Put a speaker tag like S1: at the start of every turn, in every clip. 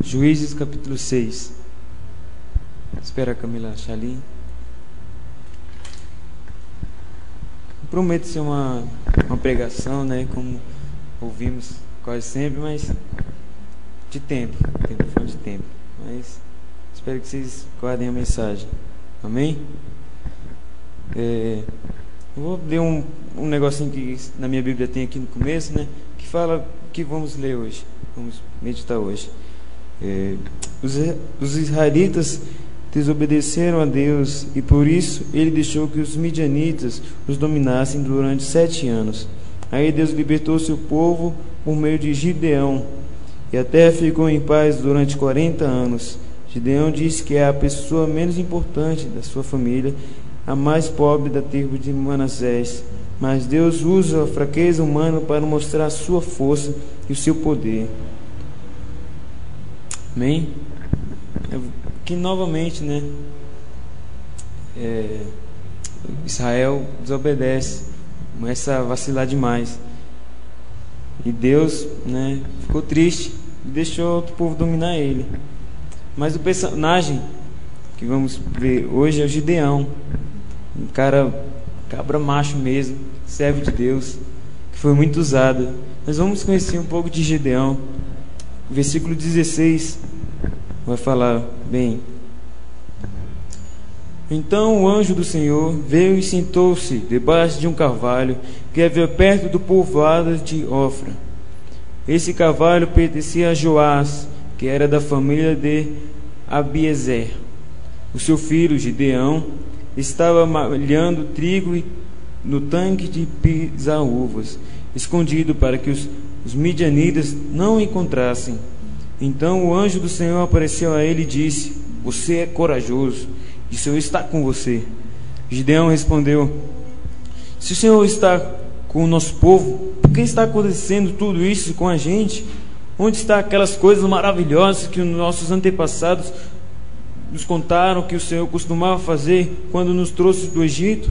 S1: Juízes capítulo 6. Espera a Camila achar ali. Prometo ser uma pregação, né? Como ouvimos quase sempre, mas de tempo. Falando de tempo. Mas espero que vocês guardem a mensagem. Amém? Eu vou ler um negocinho que na minha Bíblia tem aqui no começo, né? Que fala que vamos ler hoje. Vamos meditar hoje. Os israelitas desobedeceram a Deus e por isso ele deixou que os midianitas os dominassem durante 7 anos. Aí Deus libertou seu povo por meio de Gideão e a terra ficou em paz durante 40 anos. Gideão disse que é a pessoa menos importante da sua família, a mais pobre da tribo de Manassés, mas Deus usa a fraqueza humana para mostrar a sua força e o seu poder. Amém? Que novamente, né? Israel desobedece, começa a vacilar demais. E Deus, né, ficou triste e deixou o povo dominar ele. Mas o personagem que vamos ver hoje é o Gideão, um cara, cabra macho mesmo, servo de Deus, que foi muito usado. Nós vamos conhecer um pouco de Gideão. Versículo 16 vai falar bem. Então o anjo do Senhor veio e sentou-se debaixo de um carvalho que havia perto do povoado de Ofra. Esse carvalho pertencia a Joás, que era da família de Abiezer. O seu filho Gideão estava malhando trigo no tanque de pisar uvas, escondido para que os midianitas não o encontrassem. Então o anjo do Senhor apareceu a ele e disse: "Você é corajoso, e o Senhor está com você." Gideão respondeu: "Se o Senhor está com o nosso povo, por que está acontecendo tudo isso com a gente? Onde estão aquelas coisas maravilhosas que os nossos antepassados nos contaram que o Senhor costumava fazer quando nos trouxe do Egito?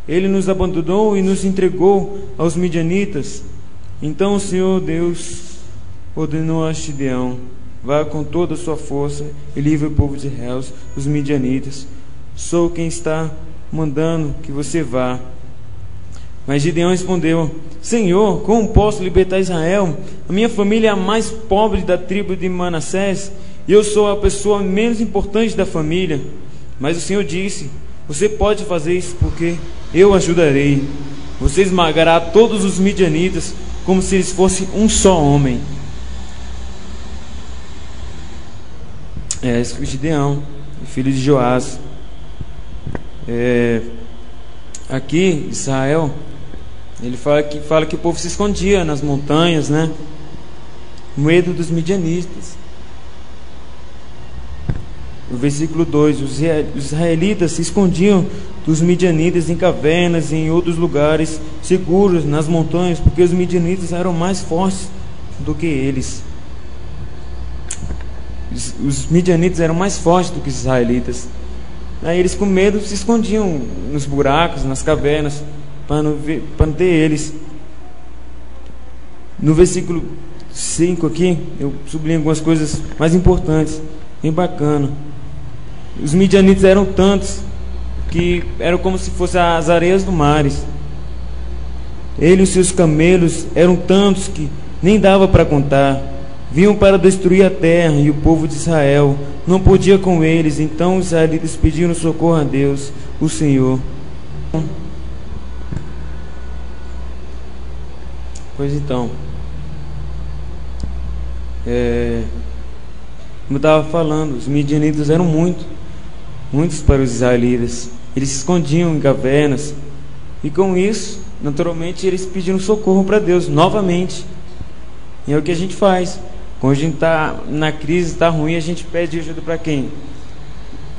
S1: Ele nos abandonou e nos entregou aos midianitas." Então o Senhor Deus ordenou a Gideão: "Vá com toda a sua força e livre o povo de Israel, os midianitas. Sou quem está mandando que você vá." Mas Gideão respondeu: "Senhor, como posso libertar Israel? A minha família é a mais pobre da tribo de Manassés e eu sou a pessoa menos importante da família." Mas o Senhor disse: "Você pode fazer isso porque eu ajudarei. Você esmagará todos os midianitas como se eles fossem um só homem." Esse foi Gideão, filho de Joás. Aqui, Israel, ele fala que o povo se escondia nas montanhas, né? Medo dos midianitas. No versículo 2: os israelitas se escondiam dos midianitas em cavernas e em outros lugares seguros nas montanhas, porque os midianitas eram mais fortes do que eles. Os midianitas eram mais fortes do que os israelitas. Aí eles, com medo, se escondiam nos buracos, nas cavernas, para não ter eles. No versículo 5 aqui, eu sublinho algumas coisas mais importantes, bem bacana. Os midianitas eram tantos que eram como se fossem as areias do mar. Ele e os seus camelos eram tantos que nem dava para contar. Vinham para destruir a terra e o povo de Israel não podia com eles. Então os israelitas pediram socorro a Deus, o Senhor. Pois então, como eu estava falando, os midianitas eram muitos para os israelitas. Eles se escondiam em cavernas e com isso, naturalmente, eles pediram socorro para Deus novamente. E é o que a gente faz. Quando a gente está na crise, está ruim, a gente pede ajuda para quem?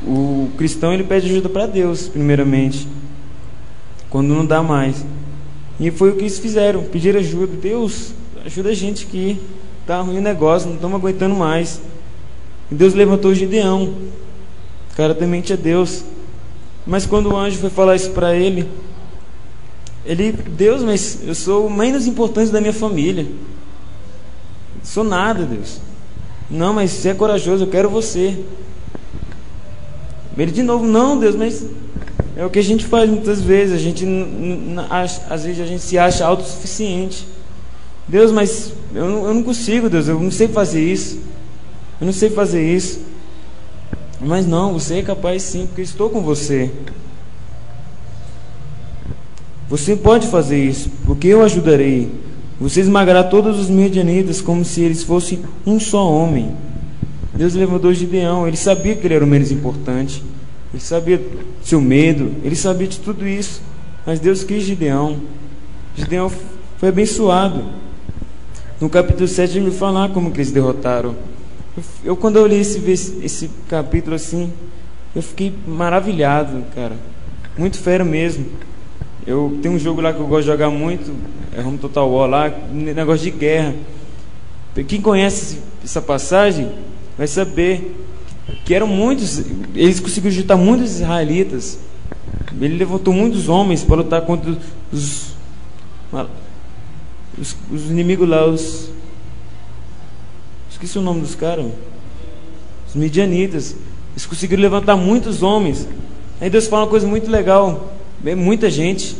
S1: O cristão, ele pede ajuda para Deus, primeiramente, quando não dá mais. E foi o que eles fizeram, pediram ajuda. Deus, ajuda a gente aqui, está ruim o negócio, não estamos aguentando mais. E Deus levantou Gideão, o cara temente a Deus. Mas quando o anjo foi falar isso para ele, Deus, mas eu sou o menos importante da minha família. Sou nada, Deus. Não, mas você é corajoso, eu quero você. Ele de novo, não, Deus, mas é o que a gente faz muitas vezes. A gente às vezes a gente se acha autossuficiente. Deus, mas eu não consigo, Deus, eu não sei fazer isso. Eu não sei fazer isso. Mas não, você é capaz sim, porque eu estou com você. Você pode fazer isso, porque eu ajudarei. Você esmagará todos os midianitas como se eles fossem um só homem. Deus levantou Gideão. Ele sabia que ele era o menos importante. Ele sabia do seu medo. Ele sabia de tudo isso. Mas Deus quis Gideão. Gideão foi abençoado. No capítulo 7 ele me fala como que eles derrotaram. Quando eu li esse capítulo assim, eu fiquei maravilhado, cara. Muito fera mesmo. Eu tenho um jogo lá que eu gosto de jogar muito, é Home Total War lá, negócio de guerra. Quem conhece essa passagem vai saber que eram muitos, eles conseguiram juntar muitos israelitas. Ele levantou muitos homens para lutar contra os inimigos lá, esqueci o nome dos caras, os midianitas. Eles conseguiram levantar muitos homens. Aí Deus fala uma coisa muito legal. Muita gente.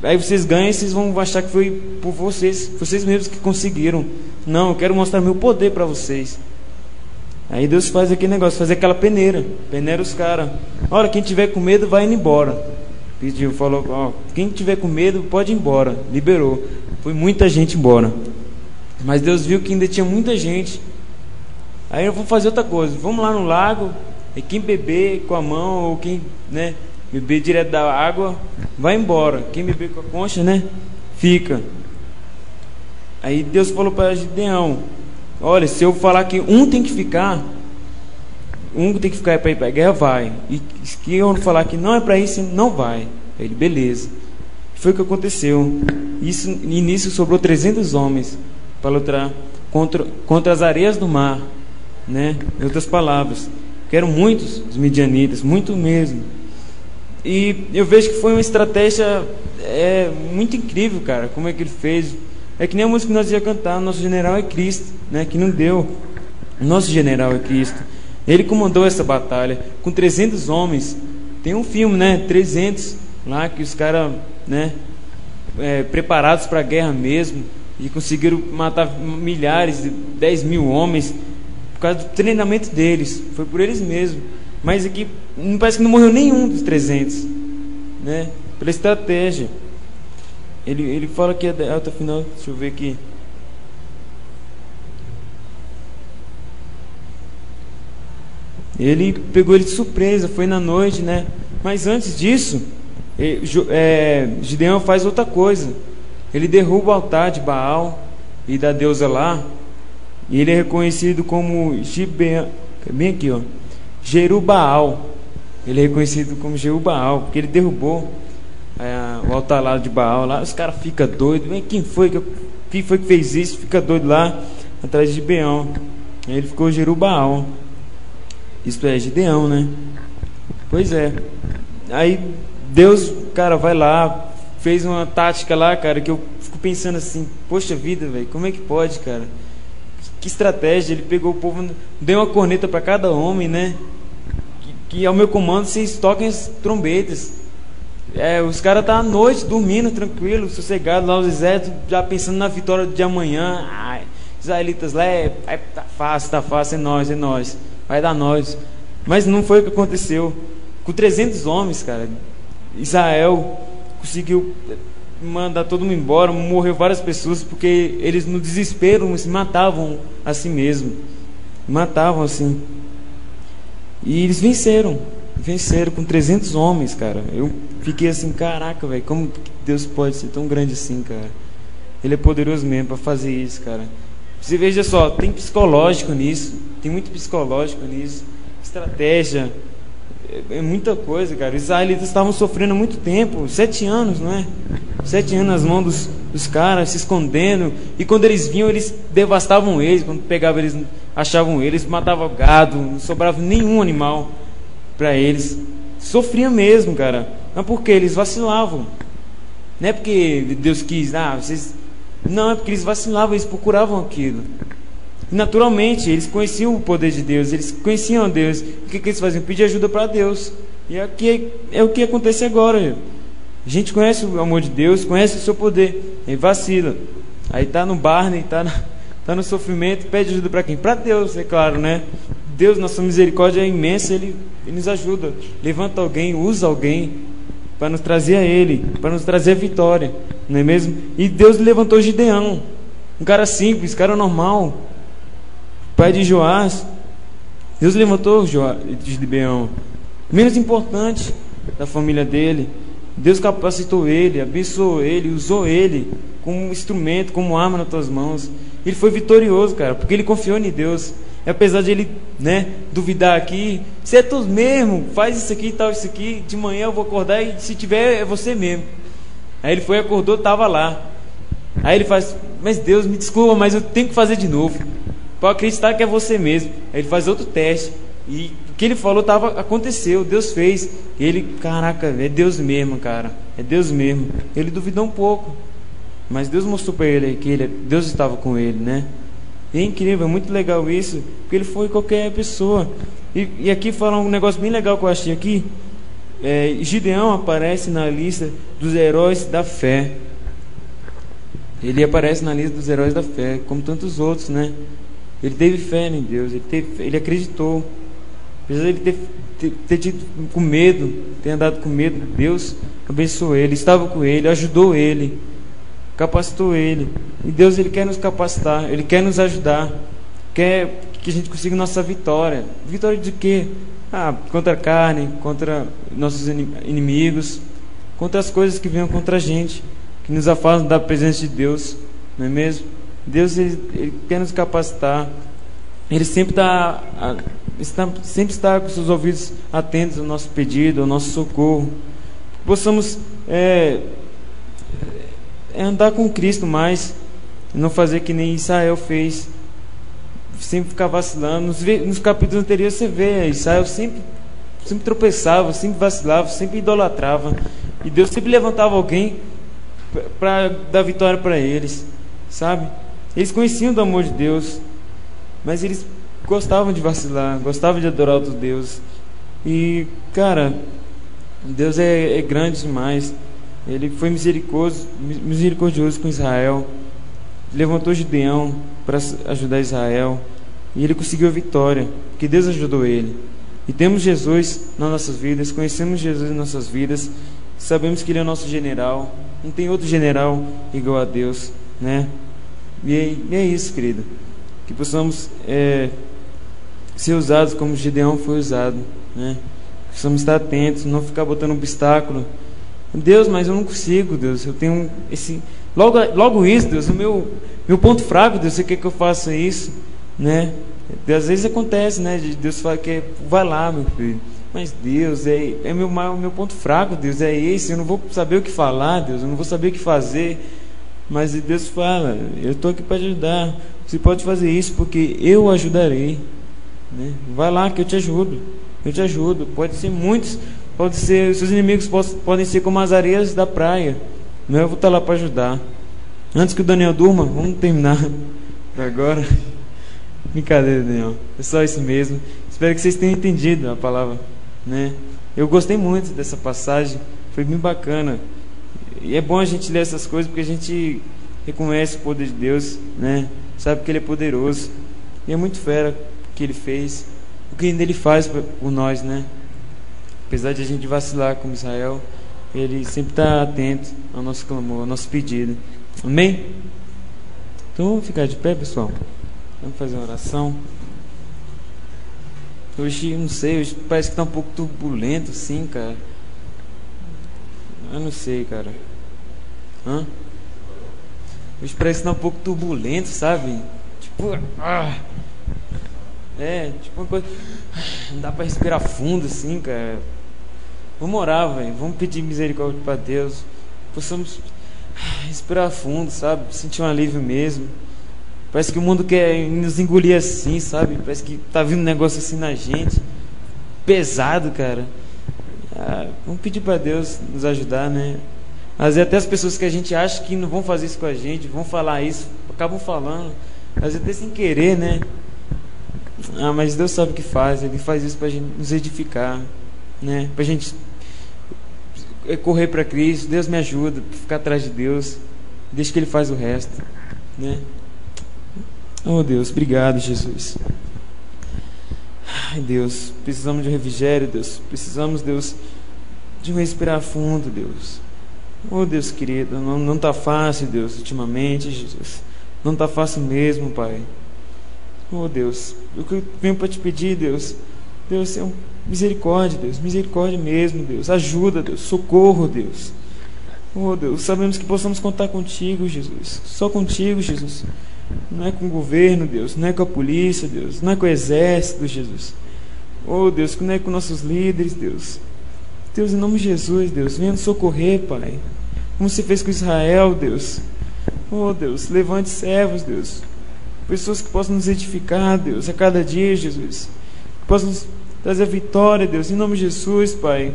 S1: Aí vocês ganham e vocês vão achar que foi por vocês mesmos que conseguiram. Não, eu quero mostrar meu poder para vocês. Aí Deus faz aquele negócio, faz aquela peneira os caras. Olha, quem tiver com medo vai indo embora. Pediu, falou, ó, quem tiver com medo pode ir embora. Liberou. Foi muita gente embora. Mas Deus viu que ainda tinha muita gente. Aí eu vou fazer outra coisa. Vamos lá no lago. E quem beber com a mão, ou quem, né, beber direto da água, vai embora. Quem beber com a concha, né, fica. Aí Deus falou para Gideão: olha, se eu falar que um tem que ficar para ir para a guerra, vai. E se eu falar que não é para isso, não vai. Aí ele, beleza. Foi o que aconteceu. E nisso sobrou 300 homens para lutar contra as areias do mar, né? Em outras palavras, que eram muitos os midianitas, muito mesmo. E eu vejo que foi uma estratégia muito incrível, cara. Como é que ele fez? É que nem a música que nós ia cantar: nosso general é Cristo, né? Que não deu. Nosso general é Cristo. Ele comandou essa batalha com 300 homens. Tem um filme, né? 300 lá, que os caras, né, preparados para a guerra mesmo, e conseguiram matar milhares, 10 mil homens por causa do treinamento deles. Foi por eles mesmos. Mas aqui parece que não morreu nenhum dos 300, né? Pela estratégia. Ele fala que é até o final. Deixa eu ver aqui. Ele pegou ele de surpresa. Foi na noite, né? Mas antes disso, Gideão faz outra coisa. Ele derruba o altar de Baal e da deusa lá. E ele é reconhecido como bem aqui, ó, Jerubaal. Ele é reconhecido como Jerubaal, porque ele derrubou o altar lá de Baal. Lá os caras ficam doidos. Quem foi que fez isso? Fica doido lá atrás de Gibeão. Aí ele ficou Jerubaal. Isso é Gideão, né? Pois é. Aí Deus, cara, vai lá, fez uma tática lá, cara, que eu fico pensando assim: poxa vida, velho, como é que pode, cara? Que estratégia. Ele pegou o povo, deu uma corneta para cada homem, né? Que ao meu comando vocês toquem as trombetas. Os caras tá à noite dormindo tranquilo, sossegado lá, os exércitos já pensando na vitória de amanhã. Israelitas lá, tá fácil, é nós, vai dar nós. Mas não foi o que aconteceu. Com 300 homens, cara, Israel conseguiu mandar todo mundo embora. Morreu várias pessoas, porque eles no desespero se matavam assim mesmo. Matavam assim. E eles venceram com 300 homens, cara. Eu fiquei assim: caraca, velho, como Deus pode ser tão grande assim, cara? Ele é poderoso mesmo para fazer isso, cara. Você veja só, tem psicológico nisso, tem muito psicológico nisso, estratégia, é muita coisa, cara. Os israelitas estavam sofrendo há muito tempo, 7 anos, não é? 7 anos nas mãos dos caras, se escondendo. E quando eles vinham, eles devastavam eles. Quando pegavam eles, achavam eles, matavam gado, não sobrava nenhum animal para eles. Sofriam mesmo, cara. Mas por quê? Eles vacilavam. Não é porque Deus quis, vocês... Não, é porque eles vacilavam, eles procuravam aquilo. E naturalmente, eles conheciam o poder de Deus, eles conheciam Deus. O que eles faziam? Pedir ajuda para Deus. E aqui é o que acontece agora. A gente conhece o amor de Deus, conhece o seu poder, e vacila. Aí tá no Barney, tá no sofrimento, pede ajuda para quem? Para Deus, é claro, né? Deus, nossa misericórdia é imensa, Ele nos ajuda. Levanta alguém, usa alguém para nos trazer a Ele, para nos trazer a vitória, não é mesmo? E Deus levantou Gideão, um cara simples, cara normal, pai de Joás. Deus levantou Gideão, menos importante da família dele. Deus capacitou ele, abençoou ele, usou ele como instrumento, como arma nas tuas mãos. Ele foi vitorioso, cara, porque ele confiou em Deus. E apesar de ele, duvidar aqui, se é tu mesmo, faz isso aqui e tal, isso aqui, de manhã eu vou acordar e se tiver é você mesmo. Aí ele foi, acordou, estava lá. Aí ele faz, mas Deus, me desculpa, mas eu tenho que fazer de novo, para acreditar que é você mesmo. Aí ele faz outro teste, e o que ele falou aconteceu, Deus fez. E ele, caraca, é Deus mesmo, cara, é Deus mesmo. Ele duvidou um pouco, mas Deus mostrou para ele que Deus estava com ele, né? E é incrível, é muito legal isso, porque ele foi qualquer pessoa. E aqui fala um negócio bem legal que eu achei aqui. Gideão aparece na lista dos heróis da fé. Ele aparece na lista dos heróis da fé, como tantos outros, né? Ele teve fé em Deus, ele acreditou. Apesar de ele ter tido com medo, ter andado com medo, Deus abençoou ele, estava com ele, ajudou ele, capacitou ele. E Deus, Ele quer nos capacitar, Ele quer nos ajudar, quer que a gente consiga nossa vitória. Vitória de quê? Contra a carne, contra nossos inimigos, contra as coisas que venham contra a gente, que nos afastam da presença de Deus, não é mesmo? Deus, Ele quer nos capacitar. Ele sempre está com seus ouvidos atentos ao nosso pedido, ao nosso socorro. Possamos andar com Cristo mais, não fazer que nem Israel fez, sempre ficar vacilando. Nos capítulos anteriores você vê, Israel sempre tropeçava, sempre vacilava, sempre idolatrava, e Deus sempre levantava alguém para dar vitória para eles, sabe? Eles conheciam do amor de Deus, mas eles gostavam de vacilar, gostavam de adorar outros deuses. E, cara, Deus é grande demais. Ele foi misericordioso com Israel, levantou Gideão para ajudar Israel, e ele conseguiu a vitória, porque Deus ajudou ele. E temos Jesus nas nossas vidas, conhecemos Jesus nas nossas vidas, sabemos que Ele é o nosso general, não tem outro general igual a Deus, né? E é isso, querido, que possamos ser usados como Gideão foi usado, né? Precisamos estar atentos, não ficar botando obstáculo. Deus, mas eu não consigo, Deus, eu tenho esse... Logo isso, Deus, o meu ponto fraco, Deus, você quer que eu faça isso, né? Às vezes acontece, né? Deus fala que vai lá, meu filho. Mas Deus, é meu ponto fraco, Deus, é esse. Eu não vou saber o que falar, Deus, eu não vou saber o que fazer. Mas Deus fala, eu estou aqui para te ajudar. Você pode fazer isso porque eu ajudarei, né? Vai lá que eu te ajudo. Eu te ajudo. Pode ser muitos, pode ser, seus inimigos podem ser como as areias da praia. Mas eu vou estar lá para ajudar. Antes que o Daniel durma, vamos terminar agora. Brincadeira, Daniel. É só isso mesmo. Espero que vocês tenham entendido a palavra, né? Eu gostei muito dessa passagem. Foi bem bacana. E é bom a gente ler essas coisas porque a gente reconhece o poder de Deus, né? Sabe que Ele é poderoso. E é muito fera o que Ele fez, o que Ele faz por nós, né? Apesar de a gente vacilar como Israel, Ele sempre está atento ao nosso clamor, ao nosso pedido. Amém? Então vamos ficar de pé, pessoal. Vamos fazer uma oração. Hoje, não sei, hoje parece que está um pouco turbulento, sim, cara. Eu não sei, cara. Hoje parece que está um pouco turbulento, sabe? Tipo, tipo uma coisa. Não dá para respirar fundo, assim, cara. Vamos orar, velho. Vamos pedir misericórdia para Deus. Possamos respirar fundo, sabe? Sentir um alívio mesmo. Parece que o mundo quer nos engolir assim, sabe? Parece que tá vindo um negócio assim na gente. Pesado, cara. Vamos pedir para Deus nos ajudar, né? Às vezes até as pessoas que a gente acha que não vão fazer isso com a gente, vão falar isso, acabam falando. às vezes até sem querer, né? Mas Deus sabe o que faz. Ele faz isso para gente nos edificar, né? Para a gente correr para Cristo. Deus me ajuda a ficar atrás de Deus. Deixa que Ele faz o resto, né? Oh Deus, obrigado, Jesus. Ai Deus, precisamos de um refrigério, Deus. Precisamos, Deus, de um respirar fundo, Deus. Oh Deus querido, não está fácil, Deus, ultimamente, Jesus. Não está fácil mesmo, Pai. Oh Deus, o que eu venho para te pedir, Deus, Deus, é misericórdia, Deus, misericórdia mesmo, Deus. Ajuda, Deus, socorro, Deus. Oh Deus, sabemos que possamos contar contigo, Jesus. Só contigo, Jesus. Não é com o governo, Deus. Não é com a polícia, Deus. Não é com o exército, Jesus. Oh Deus, não é com nossos líderes, Deus. Deus, em nome de Jesus, Deus, venha nos socorrer, Pai. Como você fez com Israel, Deus. Oh Deus, levante servos, Deus. Pessoas que possam nos edificar, Deus, a cada dia, Jesus. Que possam nos trazer a vitória, Deus, em nome de Jesus, Pai.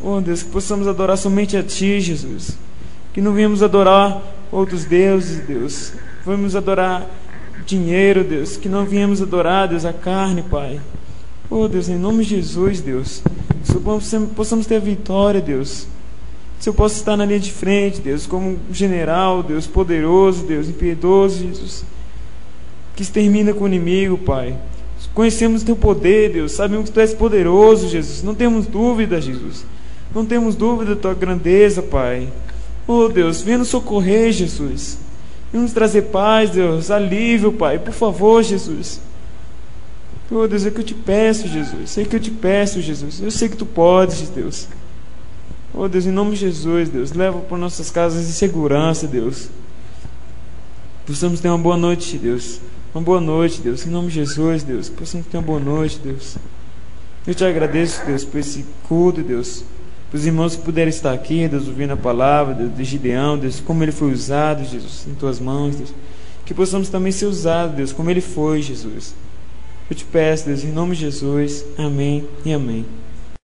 S1: Oh Deus, que possamos adorar somente a Ti, Jesus. Que não venhamos adorar outros deuses, Deus. Vamos adorar dinheiro, Deus. Que não venhamos adorar, Deus, a carne, Pai. Oh Deus, em nome de Jesus, Deus. Que possamos ter a vitória, Deus. Se eu posso estar na linha de frente, Deus, como um general, Deus, poderoso, Deus, impiedoso, Jesus, que extermina com o inimigo, Pai. Conhecemos Teu poder, Deus, sabemos que Tu és poderoso, Jesus. Não temos dúvida, Jesus. Não temos dúvida da Tua grandeza, Pai. Oh Deus, venha nos socorrer, Jesus. Venha nos trazer paz, Deus, alívio, Pai, por favor, Jesus. Oh Deus, é que eu te peço, Jesus. É que eu te peço, Jesus. Eu sei que Tu podes, Deus. Oh Deus, em nome de Jesus, Deus, leva para nossas casas em segurança, Deus. Possamos ter uma boa noite, Deus. Uma boa noite, Deus, em nome de Jesus, Deus. Possamos ter uma boa noite, Deus. Eu te agradeço, Deus, por esse culto, Deus. Para os irmãos que puderem estar aqui, Deus, ouvindo a palavra, Deus, de Gideão, Deus, como ele foi usado, Jesus, em Tuas mãos, Deus. Que possamos também ser usados, Deus, como ele foi, Jesus. Eu te peço, Deus, em nome de Jesus. Amém e amém.